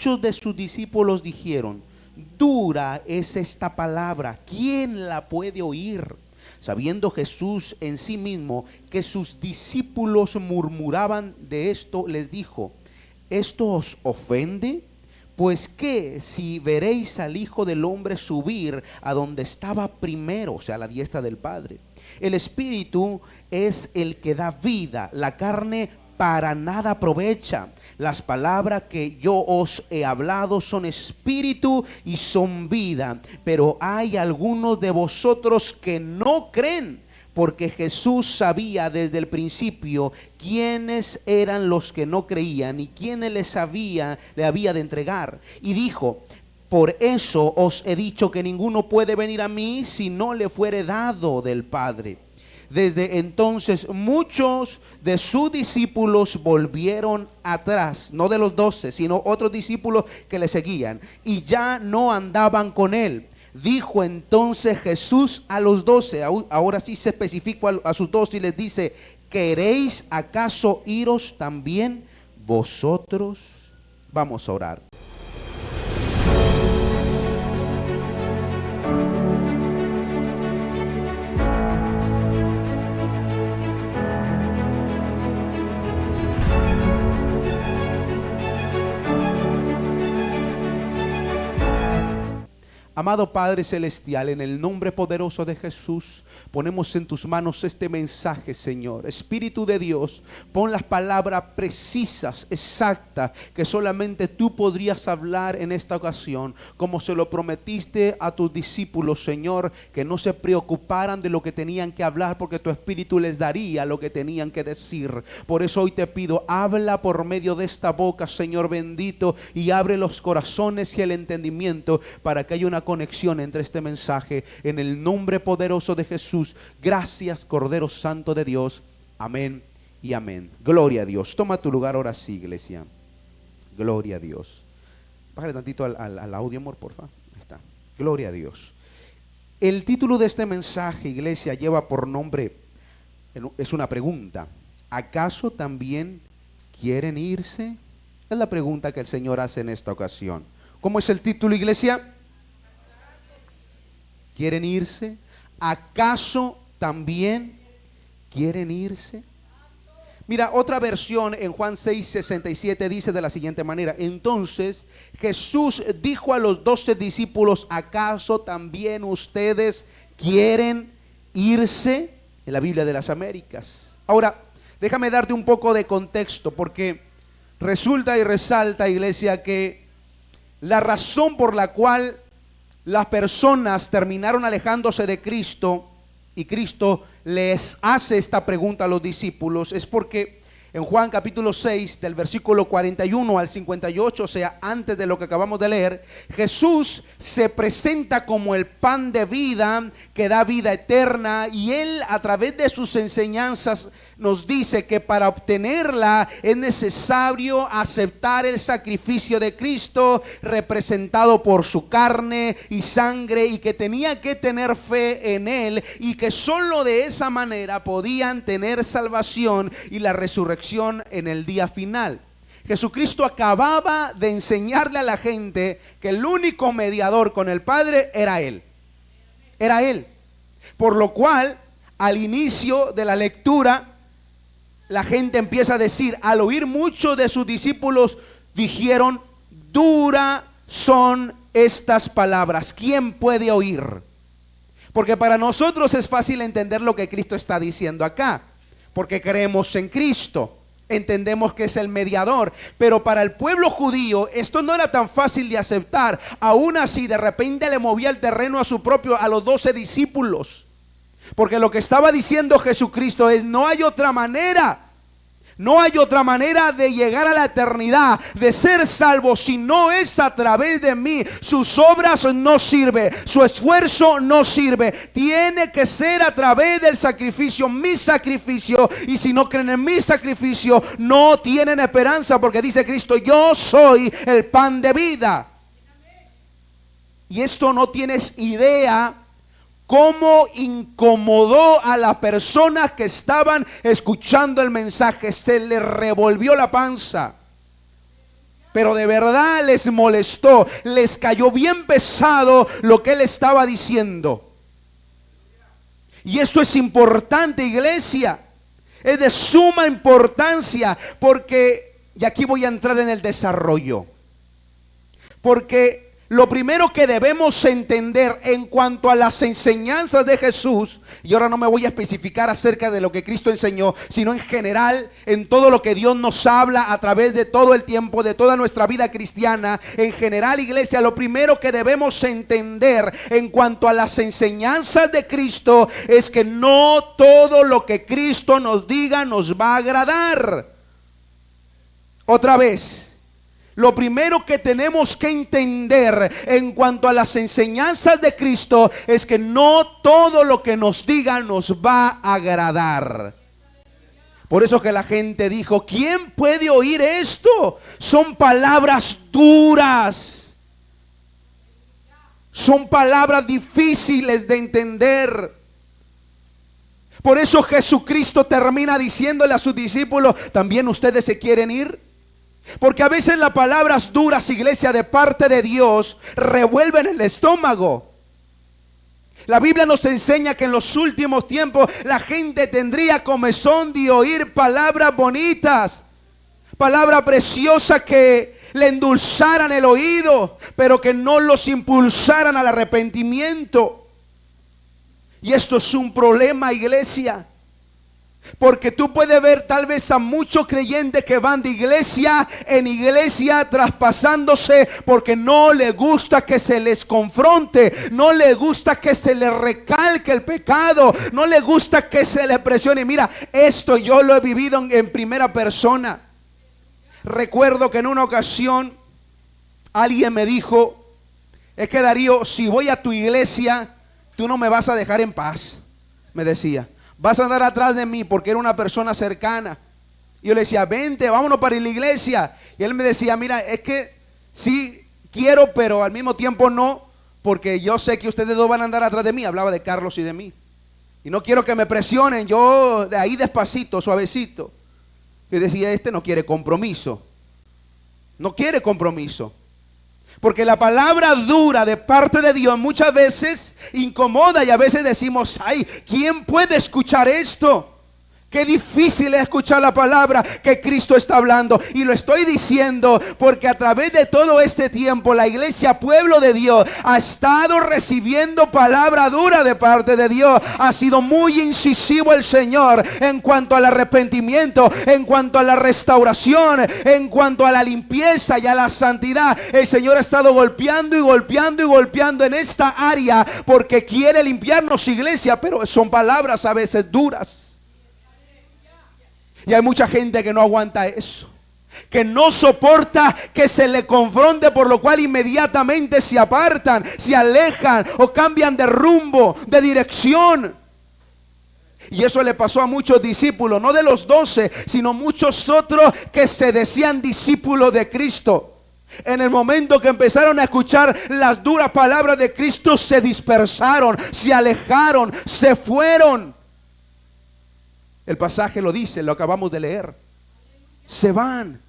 muchos de sus discípulos dijeron: dura es esta palabra, ¿quién la puede oír? Sabiendo Jesús en sí mismo que sus discípulos murmuraban de esto, les dijo: ¿esto os ofende? Pues qué si veréis al Hijo del Hombre subir a donde estaba primero, o sea, a la diestra del Padre. El Espíritu es el que da vida, la carne para nada aprovecha. Las palabras que yo os he hablado son espíritu y son vida, pero hay algunos de vosotros que no creen. Porque Jesús sabía desde el principio quiénes eran los que no creían y quiénes le había de entregar. Y dijo: por eso os he dicho que ninguno puede venir a mí si no le fuere dado del Padre. Desde entonces muchos de sus discípulos volvieron atrás, no de los 12, sino otros discípulos que le seguían, y ya no andaban con él. Dijo entonces Jesús a los 12, ahora sí se especificó a sus 12 y les dice: ¿queréis acaso iros también vosotros? Vamos a orar. Amado Padre Celestial, en el nombre poderoso de Jesús, ponemos en tus manos este mensaje, Señor. Espíritu de Dios, pon las palabras precisas, exactas, que solamente tú podrías hablar en esta ocasión, como se lo prometiste a tus discípulos, Señor, que no se preocuparan de lo que tenían que hablar, porque tu Espíritu les daría lo que tenían que decir. Por eso hoy te pido, habla por medio de esta boca, Señor bendito, y abre los corazones y el entendimiento para que haya una conexión entre este mensaje, en el nombre poderoso de Jesús. Gracias, Cordero Santo de Dios. Amén y amén. Gloria a Dios. Toma tu lugar ahora sí, iglesia. Gloria a Dios. Bájale tantito al audio, amor, por favor. Ahí está. Gloria a Dios. El título de este mensaje, iglesia, lleva por nombre, es una pregunta: ¿acaso también quieren irse? Es la pregunta que el Señor hace en esta ocasión. ¿Cómo es el título, iglesia? ¿Quieren irse? ¿Acaso también quieren irse? Mira, otra versión en Juan 6:67 dice de la siguiente manera: entonces Jesús dijo a los 12 discípulos: ¿acaso también ustedes quieren irse? En la Biblia de las Américas. Ahora, déjame darte un poco de contexto, porque resulta y resalta, iglesia, que la razón por la cual las personas terminaron alejándose de Cristo y Cristo les hace esta pregunta a los discípulos es porque en Juan capítulo 6 del versículo 41 al 58, o sea, antes de lo que acabamos de leer, Jesús se presenta como el pan de vida que da vida eterna, y Él a través de sus enseñanzas nos dice que para obtenerla es necesario aceptar el sacrificio de Cristo representado por su carne y sangre, y que tenía que tener fe en Él, y que solo de esa manera podían tener salvación y la resurrección en el día final. Jesucristo acababa de enseñarle a la gente que el único mediador con el Padre era Él. Era Él. Por lo cual, al inicio de la lectura, la gente empieza a decir, al oír muchos de sus discípulos, dijeron: dura son estas palabras, ¿quién puede oír? Porque para nosotros es fácil entender lo que Cristo está diciendo acá, porque creemos en Cristo, entendemos que es el mediador. Pero para el pueblo judío esto no era tan fácil de aceptar. Aún así, de repente le movía el terreno a los 12 discípulos, porque lo que estaba diciendo Jesucristo es: no hay otra manera. No hay otra manera de llegar a la eternidad, de ser salvo, si no es a través de mí. Sus obras no sirven, su esfuerzo no sirve. Tiene que ser a través del sacrificio, mi sacrificio. Y si no creen en mi sacrificio, no tienen esperanza, porque dice Cristo: yo soy el pan de vida. Y esto no tienes idea cómo incomodó a las personas que estaban escuchando el mensaje. Se les revolvió la panza. Pero de verdad les molestó, les cayó bien pesado lo que él estaba diciendo. Y esto es importante, iglesia. Es de suma importancia porque, y aquí voy a entrar en el desarrollo. Porque lo primero que debemos entender en cuanto a las enseñanzas de Jesús, y ahora no me voy a especificar acerca de lo que Cristo enseñó, sino en general, en todo lo que Dios nos habla a través de todo el tiempo, de toda nuestra vida cristiana, en general, iglesia, lo primero que debemos entender en cuanto a las enseñanzas de Cristo es que no todo lo que Cristo nos diga nos va a agradar. Otra vez. Lo primero que tenemos que entender en cuanto a las enseñanzas de Cristo es que no todo lo que nos diga nos va a agradar. Por eso que la gente dijo, ¿quién puede oír esto? Son palabras duras. Son palabras difíciles de entender. Por eso Jesucristo termina diciéndole a sus discípulos, ¿también ustedes se quieren ir? Porque a veces las palabras duras, iglesia, de parte de Dios revuelven el estómago. La Biblia nos enseña que en los últimos tiempos la gente tendría comezón de oír palabras bonitas, palabras preciosas que le endulzaran el oído, pero que no los impulsaran al arrepentimiento. Y esto es un problema, iglesia. Porque tú puedes ver tal vez a muchos creyentes que van de iglesia en iglesia traspasándose porque no les gusta que se les confronte, no les gusta que se les recalque el pecado, no les gusta que se les presione. Mira, esto yo lo he vivido en primera persona. Recuerdo que en una ocasión alguien me dijo, es que Darío, si voy a tu iglesia, tú no me vas a dejar en paz, me decía. Vas a andar atrás de mí porque era una persona cercana. Y yo le decía, vente, vámonos para la iglesia. Y él me decía, mira, es que sí quiero, pero al mismo tiempo no, porque yo sé que ustedes dos van a andar atrás de mí. Hablaba de Carlos y de mí. Y no quiero que me presionen, yo de ahí despacito, suavecito. Yo decía, este no quiere compromiso. No quiere compromiso. Porque la palabra dura de parte de Dios muchas veces incomoda y a veces decimos, ay, ¿quién puede escuchar esto? Qué difícil es escuchar la palabra que Cristo está hablando. Y lo estoy diciendo porque a través de todo este tiempo la iglesia, pueblo de Dios, ha estado recibiendo palabra dura de parte de Dios. Ha sido muy incisivo el Señor en cuanto al arrepentimiento, en cuanto a la restauración, en cuanto a la limpieza y a la santidad. El Señor ha estado golpeando y golpeando y golpeando en esta área porque quiere limpiarnos, iglesia, pero son palabras a veces duras. Y hay mucha gente que no aguanta eso, que no soporta que se le confronte, por lo cual inmediatamente se apartan, se alejan o cambian de rumbo, de dirección. Y eso le pasó a muchos discípulos, no de los 12, sino muchos otros que se decían discípulos de Cristo. En el momento que empezaron a escuchar las duras palabras de Cristo, se dispersaron, se alejaron, se fueron. El pasaje lo dice, lo acabamos de leer. Se van.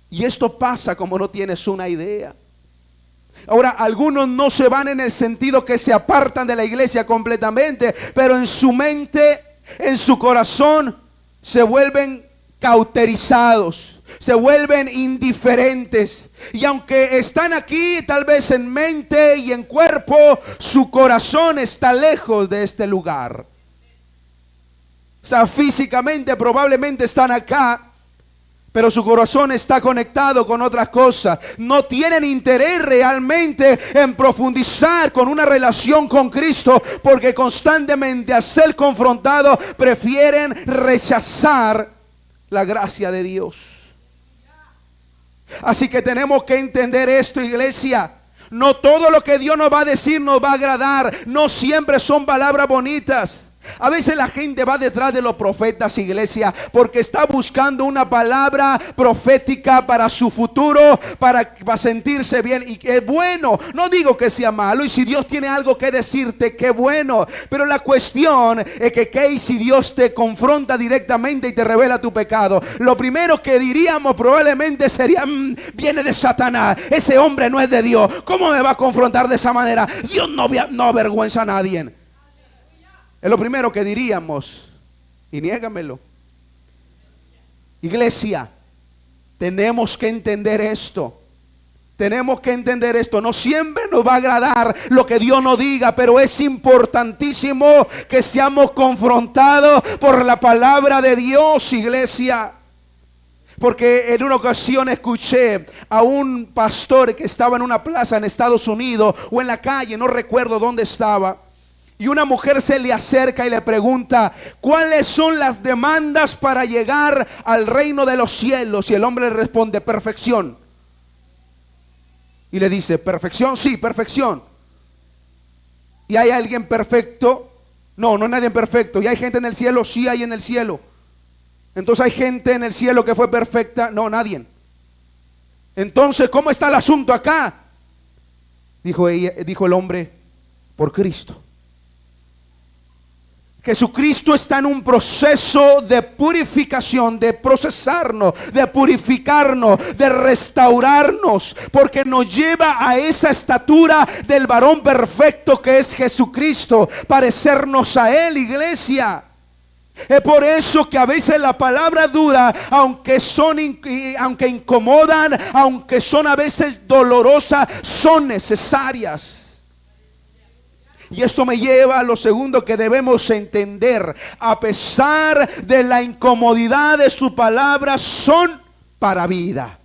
Y esto pasa como no tienes una idea. Ahora, algunos no se van en el sentido que se apartan de la iglesia completamente, pero en su mente, en su corazón, se vuelven cauterizados, se vuelven indiferentes. Y aunque están aquí, tal vez en mente y en cuerpo, su corazón está lejos de este lugar. O sea, físicamente probablemente están acá, pero su corazón está conectado con otras cosas. No tienen interés realmente en profundizar con una relación con Cristo, porque constantemente al ser confrontados prefieren rechazar la gracia de Dios. Así que tenemos que entender esto, iglesia. No todo lo que Dios nos va a decir nos va a agradar. No siempre son palabras bonitas. A veces la gente va detrás de los profetas, iglesia, porque está buscando una palabra profética para su futuro, para sentirse bien. Y es bueno, no digo que sea malo. Y si Dios tiene algo que decirte, qué bueno. Pero la cuestión es que si Dios te confronta directamente y te revela tu pecado, lo primero que diríamos probablemente sería, viene de Satanás. Ese hombre no es de Dios. ¿Cómo me va a confrontar de esa manera? Dios no avergüenza a nadie. Es lo primero que diríamos. Y niégamelo. Iglesia, tenemos que entender esto. Tenemos que entender esto. No siempre nos va a agradar lo que Dios nos diga, pero es importantísimo que seamos confrontados por la palabra de Dios, iglesia. Porque en una ocasión escuché a un pastor que estaba en una plaza en Estados Unidos o en la calle, no recuerdo dónde estaba. Y una mujer se le acerca y le pregunta, ¿cuáles son las demandas para llegar al reino de los cielos? Y el hombre le responde, perfección. Y le dice, ¿perfección? Sí, perfección. ¿Y hay alguien perfecto? No, no hay nadie perfecto. ¿Y hay gente en el cielo? Sí, hay en el cielo. Entonces, ¿hay gente en el cielo que fue perfecta? No, nadie. Entonces, ¿cómo está el asunto acá? Dijo el hombre, por Cristo. Jesucristo está en un proceso de purificación, de procesarnos, de purificarnos, de restaurarnos, porque nos lleva a esa estatura del varón perfecto que es Jesucristo, parecernos a Él, iglesia. Es por eso que a veces la palabra dura, aunque incomodan, aunque son a veces dolorosas, son necesarias. Y esto me lleva a lo segundo que debemos entender. A pesar de la incomodidad de su palabra, son para vida.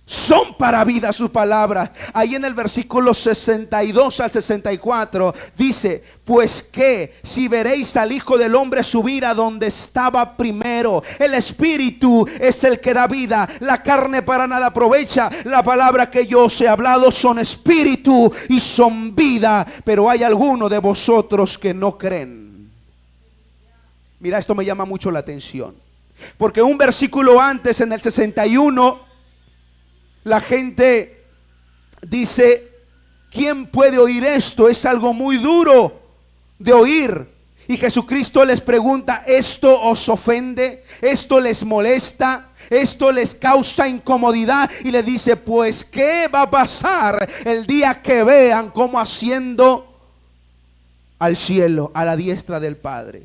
Son para vida sus palabras. Ahí en el versículo 62 al 64 dice, pues que si veréis al Hijo del Hombre subir a donde estaba primero. El Espíritu es el que da vida, la carne para nada aprovecha. La palabra que yo os he hablado son espíritu y son vida, pero hay algunos de vosotros que no creen. Mira, esto me llama mucho la atención, porque un versículo antes, en el 61, la gente dice, ¿quién puede oír esto? Es algo muy duro de oír. Y Jesucristo les pregunta, ¿esto os ofende? ¿Esto les molesta? ¿Esto les causa incomodidad? Y le dice, pues ¿qué va a pasar el día que vean cómo asciendo al cielo, a la diestra del Padre?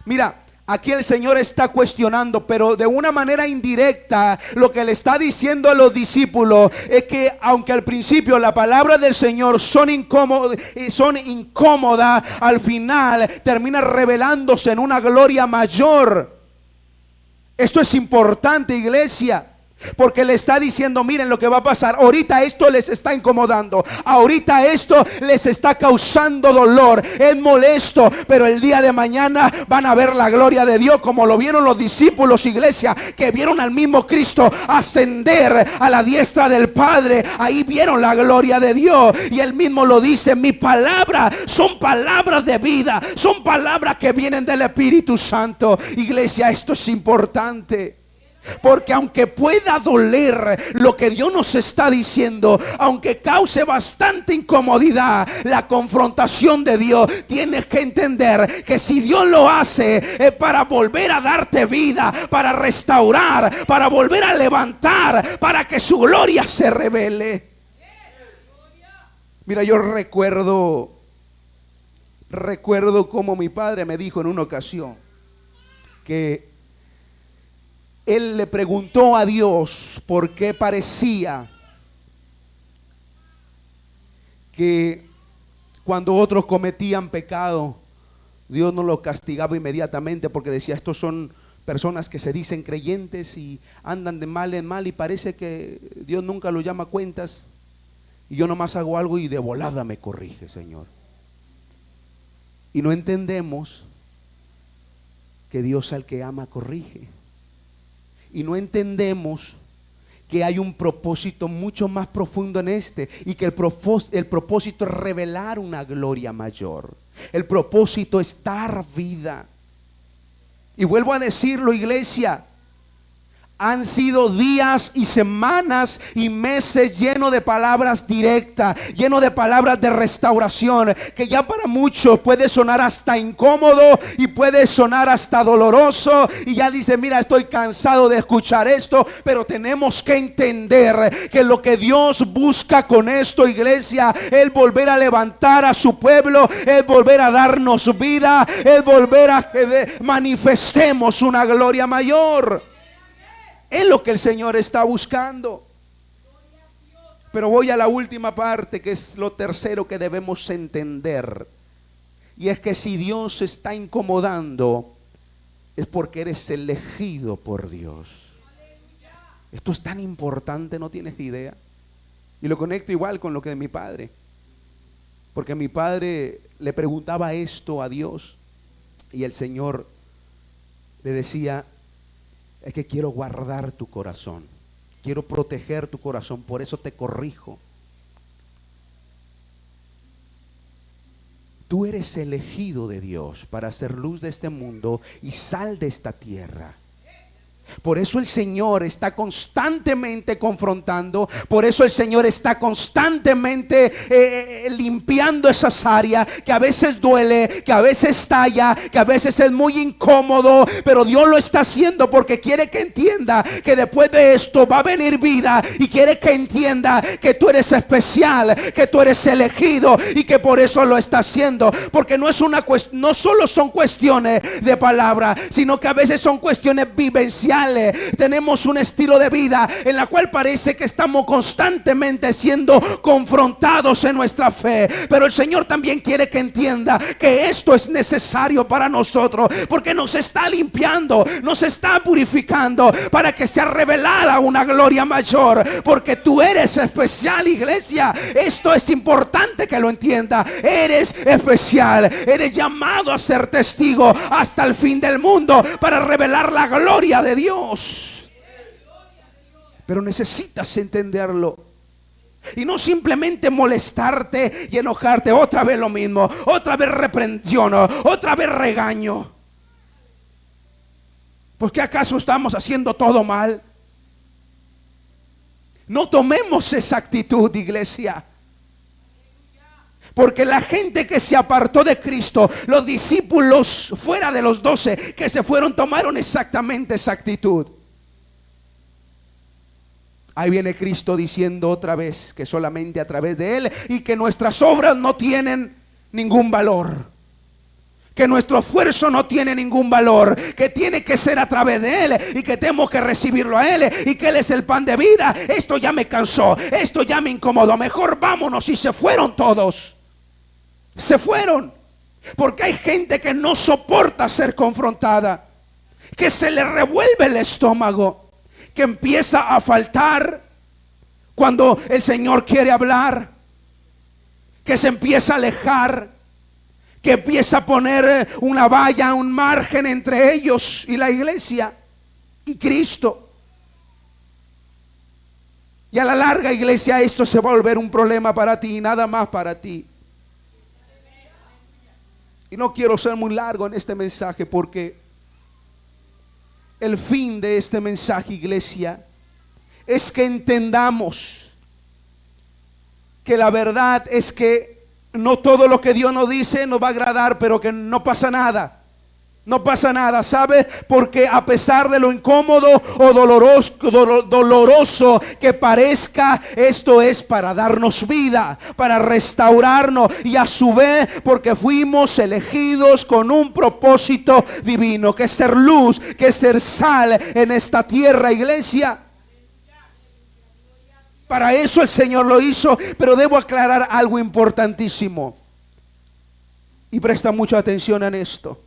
Mira, aquí el Señor está cuestionando, pero de una manera indirecta, lo que le está diciendo a los discípulos es que aunque al principio la palabra del Señor son incómodas, al final termina revelándose en una gloria mayor. Esto es importante, iglesia. Porque le está diciendo, miren lo que va a pasar. Ahorita esto les está incomodando. Ahorita esto les está causando dolor. Es molesto. Pero el día de mañana van a ver la gloria de Dios, como lo vieron los discípulos, iglesia, que vieron al mismo Cristo ascender a la diestra del Padre. Ahí vieron la gloria de Dios. Y él mismo lo dice, mi palabra son palabras de vida. Son palabras que vienen del Espíritu Santo. Iglesia, esto es importante. Porque aunque pueda doler lo que Dios nos está diciendo, aunque cause bastante incomodidad la confrontación de Dios, tienes que entender que si Dios lo hace es para volver a darte vida, para restaurar, para volver a levantar, para que su gloria se revele. Mira, yo recuerdo como mi padre me dijo en una ocasión que él le preguntó a Dios por qué parecía que cuando otros cometían pecado, Dios no los castigaba inmediatamente, porque decía, estos son personas que se dicen creyentes y andan de mal en mal y parece que Dios nunca los llama a cuentas, y yo nomás hago algo y de volada me corrige, Señor. Y no entendemos que Dios al que ama corrige. Y no entendemos que hay un propósito mucho más profundo en y que el propósito es revelar una gloria mayor. El propósito es dar vida. Y vuelvo a decirlo, iglesia, han sido días y semanas y meses llenos de palabras directas, llenos de palabras de restauración, que ya para muchos puede sonar hasta incómodo y puede sonar hasta doloroso. Y ya dice, mira, estoy cansado de escuchar esto, pero tenemos que entender que lo que Dios busca con esto, iglesia, es volver a levantar a su pueblo, es volver a darnos vida, es volver a que manifestemos una gloria mayor. Es lo que el Señor está buscando. Pero voy a la última parte, que es lo tercero que debemos entender. Y es que si Dios se está incomodando, es porque eres elegido por Dios. Esto es tan importante, no tienes idea. Y lo conecto igual con lo que de mi padre. Porque mi padre le preguntaba esto a Dios. Y el Señor le decía: es que quiero guardar tu corazón, quiero proteger tu corazón, por eso te corrijo. Tú eres elegido de Dios para ser luz de este mundo y sal de esta tierra. Por eso el Señor está constantemente confrontando. Por eso el Señor está constantemente limpiando esas áreas que a veces duele, que a veces talla, que a veces es muy incómodo. Pero Dios lo está haciendo porque quiere que entienda que después de esto va a venir vida. Y quiere que entienda que tú eres especial, que tú eres elegido, y que por eso lo está haciendo. Porque no es no solo son cuestiones de palabra, sino que a veces son cuestiones vivenciales. Tenemos un estilo de vida en la cual parece que estamos constantemente siendo confrontados en nuestra fe. Pero el Señor también quiere que entienda que esto es necesario para nosotros, porque nos está limpiando, nos está purificando, para que sea revelada una gloria mayor. Porque tú eres especial, iglesia. Esto es importante que lo entienda. Eres especial, eres llamado a ser testigo hasta el fin del mundo para revelar la gloria de Dios. Pero necesitas entenderlo. Y no simplemente molestarte y enojarte. Otra vez lo mismo, otra vez reprensión, otra vez regaño. ¿Por qué acaso estamos haciendo todo mal? No tomemos esa actitud, iglesia. Porque la gente que se apartó de Cristo, los discípulos fuera de los 12 que se fueron, tomaron exactamente esa actitud. Ahí viene Cristo diciendo otra vez que solamente a través de Él, y que nuestras obras no tienen ningún valor, que nuestro esfuerzo no tiene ningún valor, que tiene que ser a través de Él, y que tenemos que recibirlo a Él, y que Él es el pan de vida. Esto ya me cansó, esto ya me incomodó, mejor vámonos. Y se fueron todos. Se fueron. Porque hay gente que no soporta ser confrontada, que se le revuelve el estómago, que empieza a faltar cuando el Señor quiere hablar, que se empieza a alejar, que empieza a poner una valla, un margen entre ellos y la iglesia y Cristo. Y a la larga, iglesia, esto se va a volver un problema para ti y nada más para ti. Y no quiero ser muy largo en este mensaje, porque el fin de este mensaje, iglesia, es que entendamos que la verdad es que no todo lo que Dios nos dice nos va a agradar, pero que no pasa nada. No pasa nada, ¿sabes? Porque a pesar de lo incómodo o doloroso que parezca, esto es para darnos vida, para restaurarnos, y a su vez porque fuimos elegidos con un propósito divino, que es ser luz, que es ser sal en esta tierra, iglesia. Para eso el Señor lo hizo. Pero debo aclarar algo importantísimo, y presta mucha atención en esto.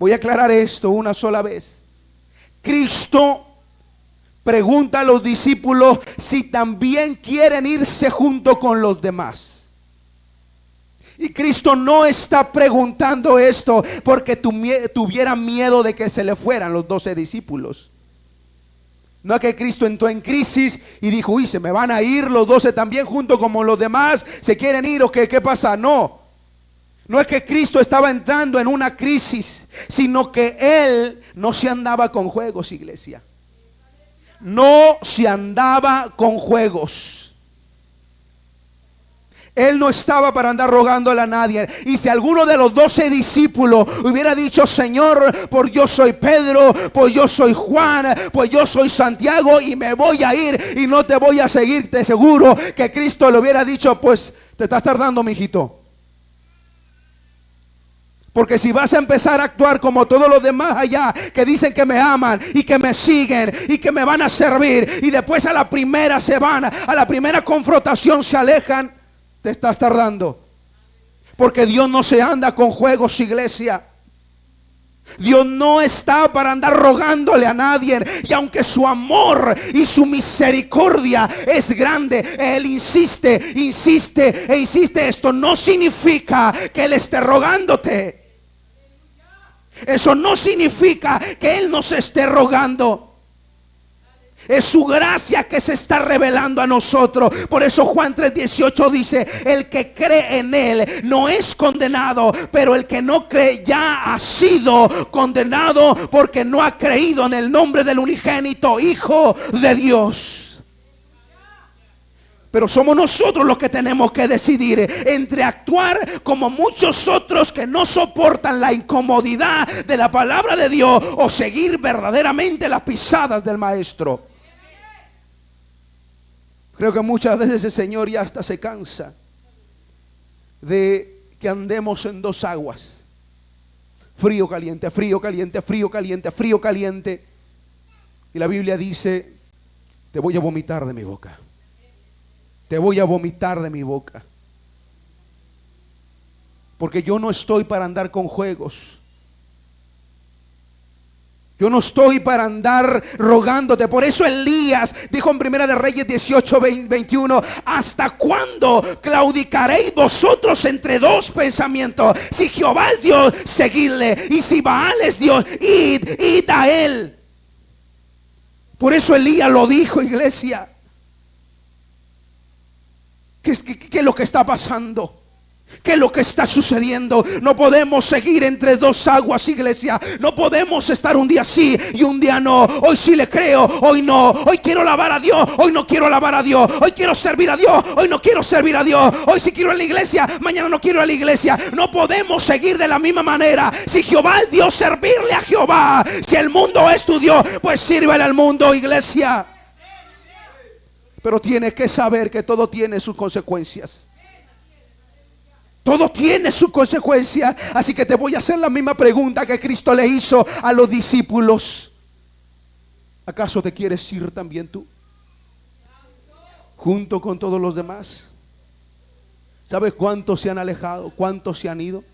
Voy a aclarar esto una sola vez. Cristo pregunta a los discípulos si también quieren irse junto con los demás. Y Cristo no está preguntando esto porque tuviera miedo de que se le fueran los 12 discípulos. No es que Cristo entró en crisis y dijo: uy, se me van a ir los 12 también junto como los demás. ¿Se quieren ir o qué pasa? No. No es que Cristo estaba entrando en una crisis, sino que Él no se andaba con juegos, iglesia. No se andaba con juegos. Él no estaba para andar rogándole a nadie. Y si alguno de los 12 discípulos hubiera dicho: Señor, pues yo soy Pedro, pues yo soy Juan, pues yo soy Santiago y me voy a ir y no te voy a seguir, te aseguro que Cristo le hubiera dicho: pues te estás tardando, mijito. Porque si vas a empezar a actuar como todos los demás allá, que dicen que me aman y que me siguen y que me van a servir, y después a la primera se van, a la primera confrontación se alejan, te estás tardando. Porque Dios no se anda con juegos, iglesia. Dios no está para andar rogándole a nadie. Y aunque su amor y su misericordia es grande, Él insiste, insiste e insiste. Esto no significa que Él esté rogándote. Eso no significa que Él nos esté rogando. Es su gracia que se está revelando a nosotros. Por eso Juan 3:18 dice: el que cree en Él no es condenado, pero el que no cree ya ha sido condenado, porque no ha creído en el nombre del unigénito Hijo de Dios. Pero somos nosotros los que tenemos que decidir entre actuar como muchos otros que no soportan la incomodidad de la palabra de Dios, o seguir verdaderamente las pisadas del Maestro. Creo que muchas veces el Señor ya hasta se cansa de que andemos en dos aguas: frío, caliente, frío, caliente, frío, caliente, frío, caliente. Y la Biblia dice: te voy a vomitar de mi boca. Te voy a vomitar de mi boca. Porque yo no estoy para andar con juegos. Yo no estoy para andar rogándote. Por eso Elías dijo en Primera de Reyes 18:21: ¿hasta cuándo claudicaréis vosotros entre dos pensamientos? Si Jehová es Dios, seguidle, y si Baal es Dios, id a él. Por eso Elías lo dijo, iglesia. ¿Qué es lo que está pasando? ¿Qué es lo que está sucediendo? No podemos seguir entre dos aguas, iglesia. No podemos estar un día sí y un día no. Hoy sí le creo, hoy no. Hoy quiero alabar a Dios, hoy no quiero alabar a Dios. Hoy quiero servir a Dios, hoy no quiero servir a Dios. Hoy sí quiero ir a la iglesia, mañana no quiero ir a la iglesia. No podemos seguir de la misma manera. Si Jehová es Dios, servirle a Jehová. Si el mundo es tu Dios, pues sírvele al mundo, iglesia. Pero tienes que saber que todo tiene sus consecuencias. Todo tiene su consecuencia. Así que te voy a hacer la misma pregunta que Cristo le hizo a los discípulos: ¿acaso te quieres ir también tú, junto con todos los demás? ¿Sabes cuántos se han alejado? ¿Cuántos se han ido?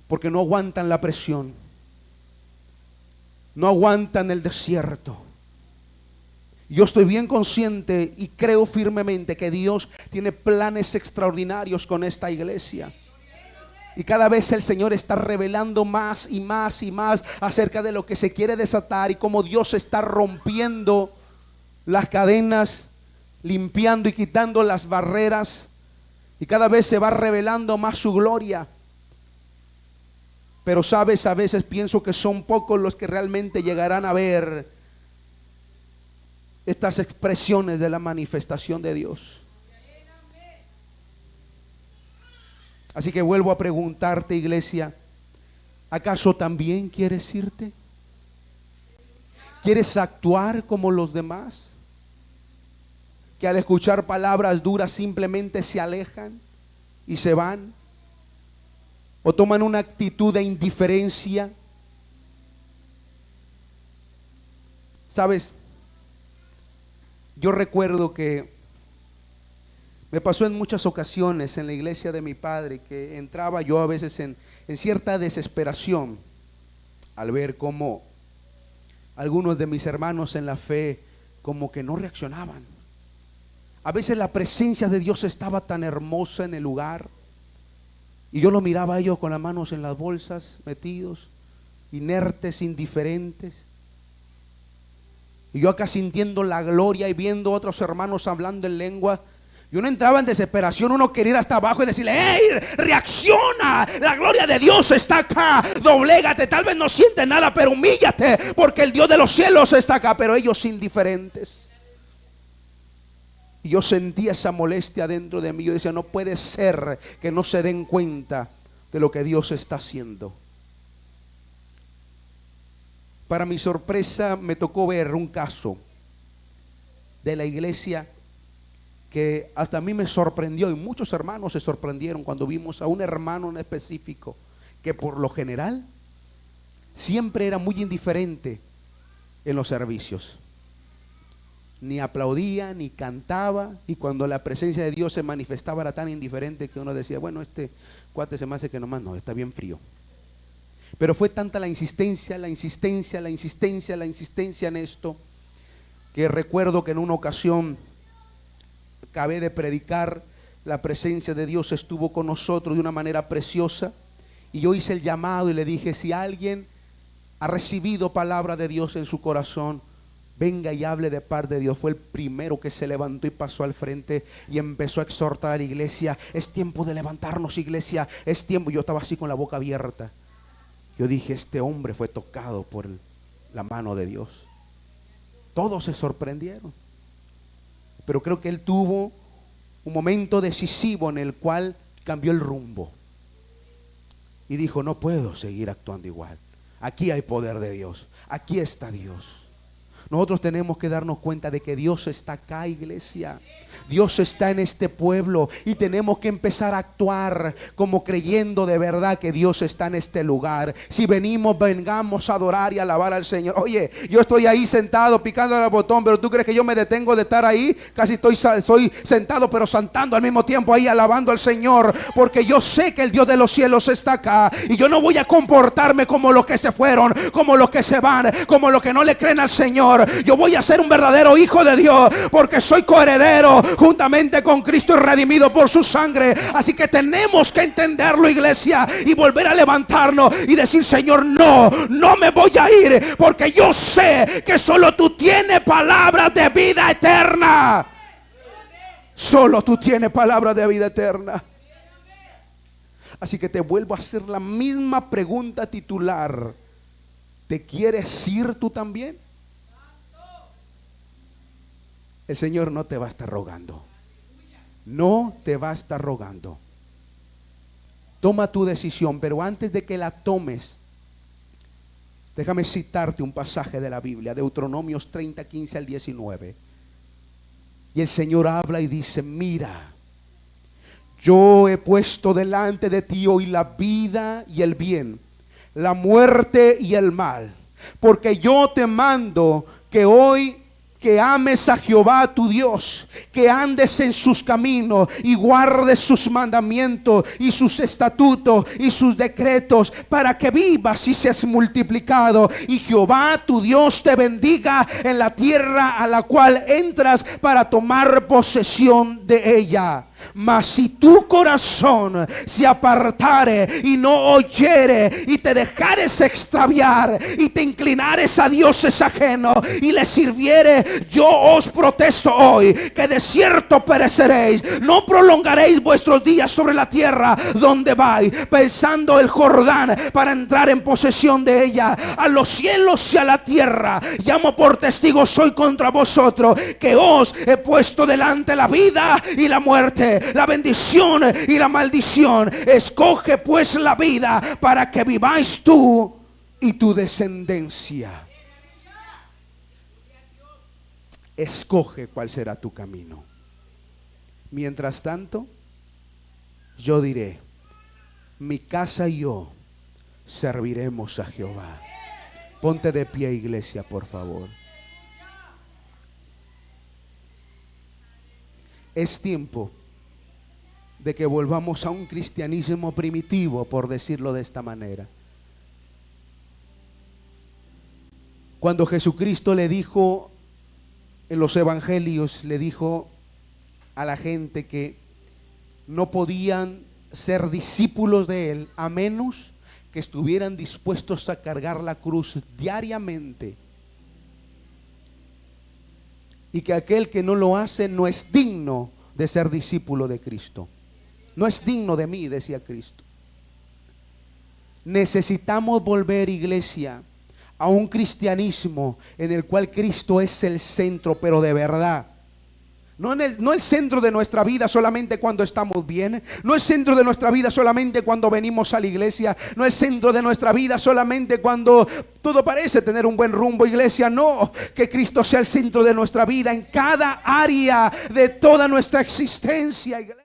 Porque no aguantan la presión. No aguantan el desierto. Yo estoy bien consciente y creo firmemente que Dios tiene planes extraordinarios con esta iglesia. Y cada vez el Señor está revelando más y más y más acerca de lo que se quiere desatar, y cómo Dios está rompiendo las cadenas, limpiando y quitando las barreras. Y cada vez se va revelando más su gloria. Pero sabes, a veces pienso que son pocos los que realmente llegarán a ver estas expresiones de la manifestación de Dios. Así que vuelvo a preguntarte, iglesia: ¿acaso también quieres irte? ¿Quieres actuar como los demás, que al escuchar palabras duras simplemente se alejan y se van? ¿O toman una actitud de indiferencia? ¿Sabes? Yo recuerdo que me pasó en muchas ocasiones en la iglesia de mi padre, que entraba yo a veces en cierta desesperación al ver cómo algunos de mis hermanos en la fe como que no reaccionaban. A veces la presencia de Dios estaba tan hermosa en el lugar, y yo lo miraba a ellos con las manos en las bolsas, metidos, inertes, indiferentes. Y yo acá sintiendo la gloria y viendo a otros hermanos hablando en lengua, Y uno entraba en desesperación, uno quería ir hasta abajo y decirle: ¡hey, reacciona! La gloria de Dios está acá, doblégate. Tal vez no sientes nada, pero humíllate, porque el Dios de los cielos está acá. Pero ellos indiferentes. Y yo sentía esa molestia dentro de mí. Yo decía: no puede ser que no se den cuenta de lo que Dios está haciendo. Para mi sorpresa me tocó ver un caso de la iglesia que hasta a mí me sorprendió, y muchos hermanos se sorprendieron cuando vimos a un hermano en específico que por lo general siempre era muy indiferente en los servicios. Ni aplaudía, ni cantaba, y cuando la presencia de Dios se manifestaba era tan indiferente que uno decía: bueno, este cuate se me hace que nomás no, está bien frío. Pero fue tanta la insistencia en esto, que recuerdo que en una ocasión acabé de predicar, la presencia de Dios estuvo con nosotros de una manera preciosa, y yo hice el llamado y le dije: si alguien ha recibido palabra de Dios en su corazón, venga y hable de parte de Dios. Fue el primero que se levantó y pasó al frente y empezó a exhortar a la iglesia: es tiempo de levantarnos, iglesia, es tiempo. Yo estaba así con la boca abierta. Yo dije: este hombre fue tocado por la mano de Dios. Todos se sorprendieron, pero creo que él tuvo un momento decisivo en el cual cambió el rumbo y dijo: no puedo seguir actuando igual. Aquí hay poder de Dios, aquí está Dios. Nosotros tenemos que darnos cuenta de que Dios está acá, iglesia. Dios está en este pueblo, y tenemos que empezar a actuar como creyendo de verdad que Dios está en este lugar. Si venimos, vengamos a adorar y alabar al Señor. Oye, yo estoy ahí sentado picando el botón, pero tú crees que yo me detengo de estar ahí. Casi estoy sentado, pero santando al mismo tiempo, ahí alabando al Señor, porque yo sé que el Dios de los cielos está acá, y yo no voy a comportarme como los que se fueron, como los que se van, como los que no le creen al Señor. Yo voy a ser un verdadero hijo de Dios, porque soy coheredero juntamente con Cristo y redimido por su sangre. Así que tenemos que entenderlo, iglesia, y volver a levantarnos y decir: Señor, no me voy a ir, porque yo sé que solo tú tienes palabras de vida eterna. Solo tú tienes palabras de vida eterna. Así que te vuelvo a hacer la misma pregunta titular: ¿te quieres ir tú también? El Señor no te va a estar rogando. No te va a estar rogando. Toma tu decisión, pero antes de que la tomes, déjame citarte un pasaje de la Biblia, Deuteronomios 30, 15 al 19. Y el Señor habla y dice: mira, yo he puesto delante de ti hoy la vida y el bien, la muerte y el mal, porque yo te mando que hoy que ames a Jehová tu Dios, que andes en sus caminos y guardes sus mandamientos y sus estatutos y sus decretos, para que vivas y seas multiplicado, y Jehová tu Dios te bendiga en la tierra a la cual entras para tomar posesión de ella. Mas si tu corazón se apartare y no oyere y te dejares extraviar y te inclinares a dioses ajenos y les sirviere, yo os protesto hoy que de cierto pereceréis. No prolongaréis vuestros días sobre la tierra donde vais, pensando el Jordán para entrar en posesión de ella. A los cielos y a la tierra llamo por testigo soy contra vosotros, que os he puesto delante la vida y la muerte, la bendición y la maldición. Escoge pues la vida para que viváis tú y tu descendencia. Escoge cuál será tu camino. Mientras tanto, yo diré: mi casa y yo serviremos a Jehová. Ponte de pie, iglesia, por favor. Es tiempo de que volvamos a un cristianismo primitivo, por decirlo de esta manera. Cuando Jesucristo le dijo en los evangelios, le dijo a la gente que no podían ser discípulos de él a menos que estuvieran dispuestos a cargar la cruz diariamente, y que aquel que no lo hace no es digno de ser discípulo de Cristo. No es digno de mí, decía Cristo. Necesitamos volver, iglesia, a un cristianismo en el cual Cristo es el centro, pero de verdad. No el centro de nuestra vida solamente cuando estamos bien. No el centro de nuestra vida solamente cuando venimos a la iglesia. No el centro de nuestra vida solamente cuando todo parece tener un buen rumbo, iglesia. No, que Cristo sea el centro de nuestra vida en cada área de toda nuestra existencia, iglesia.